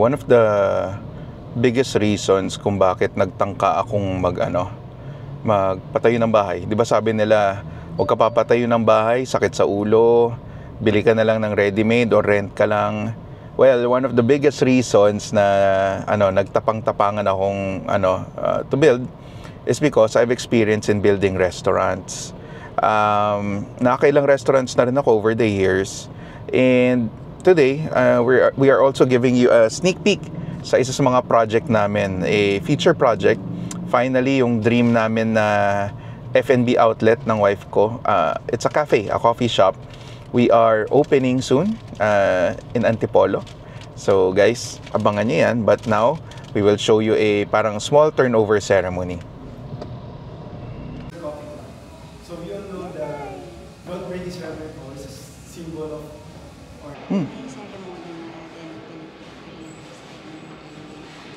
One of the biggest reasons kung bakit nagtangka akong magpatayo ng bahay. 'Di ba sabi nila, huwag ka papatayo ng bahay, sakit sa ulo, bili ka na lang ng ready-made or rent ka lang. Well, one of the biggest reasons na nagtapang-tapangan akong to build is because I've experience in building restaurants. Nakakailang restaurants na rin ako over the years. And today, we are also giving you a sneak peek sa isa sa mga project namin, a feature project. Finally, yung dream namin na F&B outlet ng wife ko. It's a cafe, a coffee shop. We are opening soon in Antipolo. So guys, abangan nyo yan. But now, we will show you a parang small turnover ceremony. So you all know that don't bring this ceremony is a symbol of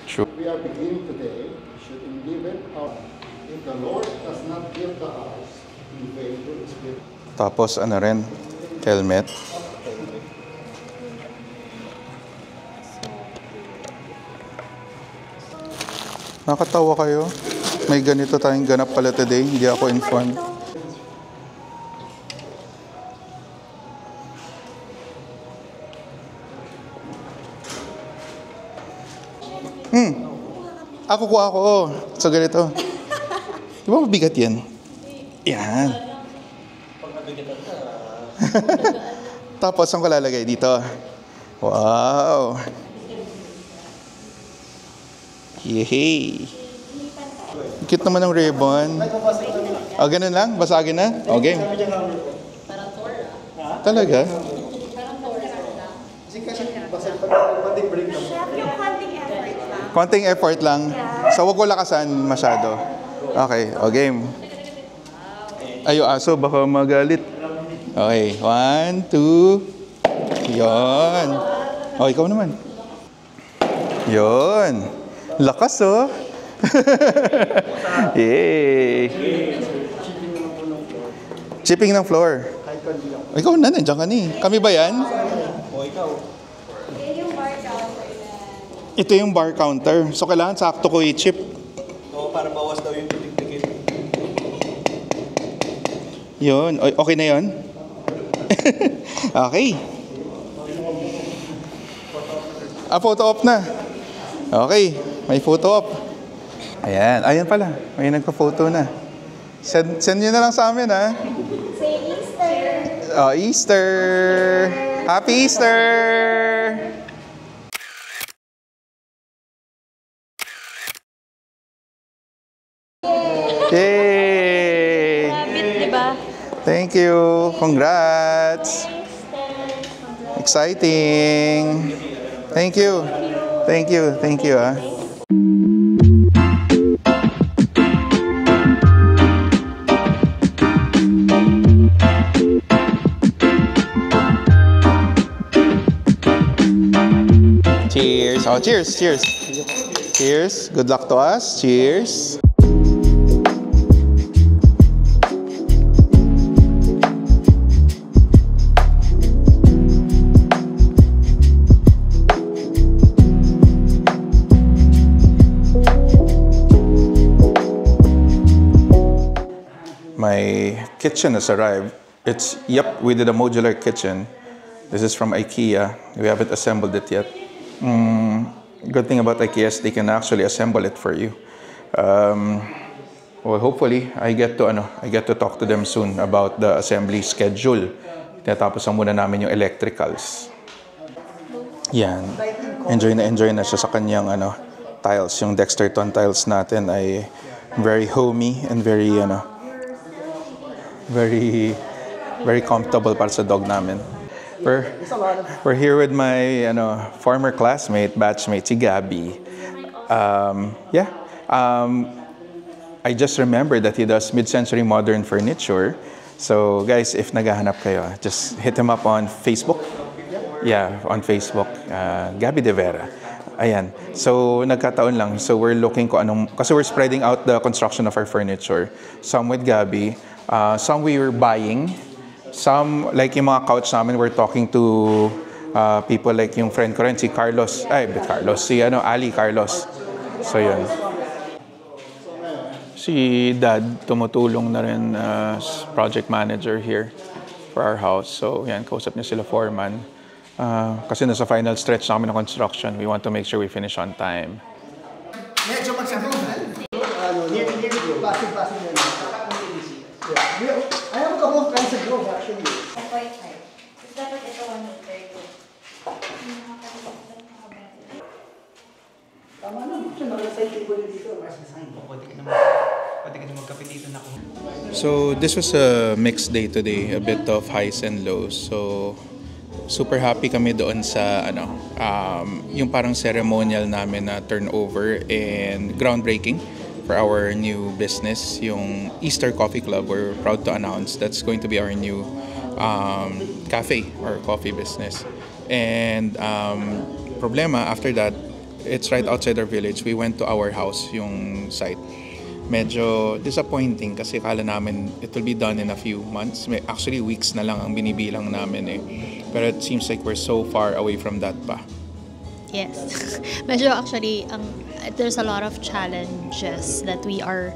True. We are beginning today, should live it out. If the Lord does not give the house, in vain will it be. Tapos helmet. Nakatawa kayo. May ganito tayong ganap pala today. Hindi ako informed. Ako kuha ako. So ganito. Di ba mabigat yan? Yan. Tapos ang ko lalagay dito. Wow. Yehey. Cute naman ng ribbon. O, ganun lang? Basagin na? Okay. Talaga? Konting effort lang. So, wag ko lakasan masyado. Okay, o game. Ayo aso, baka magalit. Okay, 1, 2. Yun. O, ikaw naman. Yun. Lakas, oh. Yay. Chipping ng floor. Ikaw na, nandiyan ka ni. Kami ba yan? O ikaw. Ito yung bar counter. So, kailangan sakto ko i-chip. O, para bawas daw yung titik-tikit. Yun. Okay na yun? Okay. Photo op na. Okay. May photo op. Ayan. Ayan pala. May nagpa-photo na. Send nyo na lang sa amin, ha? Say Easter! Oh, Easter! Happy Easter! Yay! Rabbit, di ba? Thank you. Congrats. Exciting. Thank you. Thank you. Thank you. Cheers. Oh, cheers. Cheers. Cheers. Good luck to us. Cheers. My kitchen has arrived. We did a modular kitchen. This is from IKEA. We haven't assembled it yet. Good thing about IKEA is they can actually assemble it for you. Well, hopefully, I get to talk to them soon about the assembly schedule. Tinatapos muna namin yung electricals. Yan. Enjoy na siya sa kanyang tiles. Yung Dexterton tiles natin ay very homey and very very comfortable para sa dog namin. We're here with my former classmate, batchmate, si Gabby. I just remembered that he does mid-century modern furniture. So guys, if naghahanap kayo, just hit him up on Facebook. Yeah, on Facebook. Gabby De Vera. Ayan. So nagkataon lang. So we're looking kasi we're spreading out the construction of our furniture. Some with Gabby. Some we were buying. Some, like yung mga couch namin, we're talking to people like yung friend ko rin, si Ali Carlos. So yun. Si Dad, tumutulong na rin as project manager here for our house. So yan, kausap niya sila foreman. Kasi nasa final stretch na kami ng construction. We want to make sure we finish on time. Medyo magsabihan. Basig-basig na lang. Ayaw mo ka mo kinds of growth actually. Quite high. Dapat ito 1 meter ko. Tama na. Kasi naka-side table dito. Mas design. Pwede ka na magkape dito na ako. So this was a mixed day today, a bit of highs and lows. So super happy kami doon sa yung parang ceremonial namin na turnover and groundbreaking for our new business, yung Easter Coffee Club. We're proud to announce that's going to be our new cafe or coffee business. And problema after that, it's right outside our village. We went to our house, yung site. Medyo disappointing kasi kala namin it will be done in a few months. Actually, weeks na lang ang binibilang namin eh. Pero it seems like we're so far away from that pa. Yes. Medyo actually, there's a lot of challenges that we are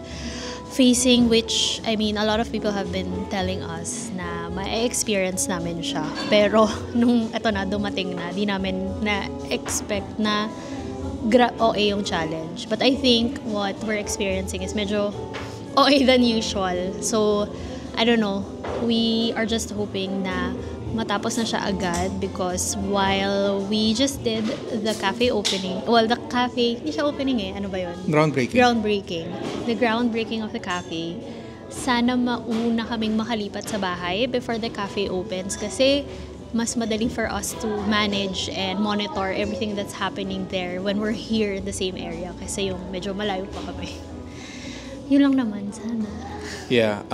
facing, which, I mean, a lot of people have been telling us na ma-experience namin siya. Pero nung eto na, dumating na, di namin na-expect na OA yung challenge. But I think what we're experiencing is medyo OA than usual. So, I don't know. We are just hoping na matapos na siya agad because while we just did the cafe opening, well, the cafe, hindi siya opening eh, ano ba yun? Groundbreaking. The groundbreaking of the cafe. Sana mauna kaming makalipat sa bahay before the cafe opens kasi mas madali for us to manage and monitor everything that's happening there when we're here in the same area kasi yung medyo malayo pa kami. Yun lang naman, sana. Yeah,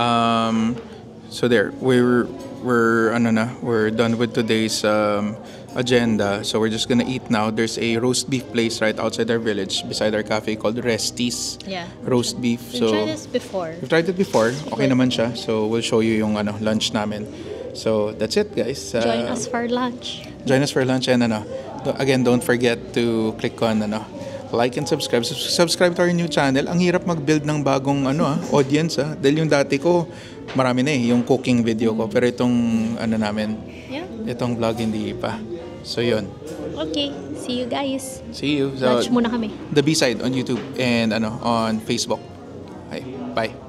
so there, we're done with today's agenda. So we're just gonna eat now. There's a roast beef place right outside our village, beside our cafe called Resties. Yeah. Roast beef. We've tried this before. We've tried it before. Okay naman siya. So we'll show you yung lunch namin. So that's it, guys. Join us for lunch. Join us for lunch and again, don't forget to click on like and subscribe. Subscribe to our new channel. Ang hirap mag-build ng bagong audience dahil yung dati ko marami na yung cooking video ko pero itong itong vlog hindi pa. So yun. Okay, see you guys. See you. So, Lunch muna kami. The B-side on YouTube and on Facebook. Bye.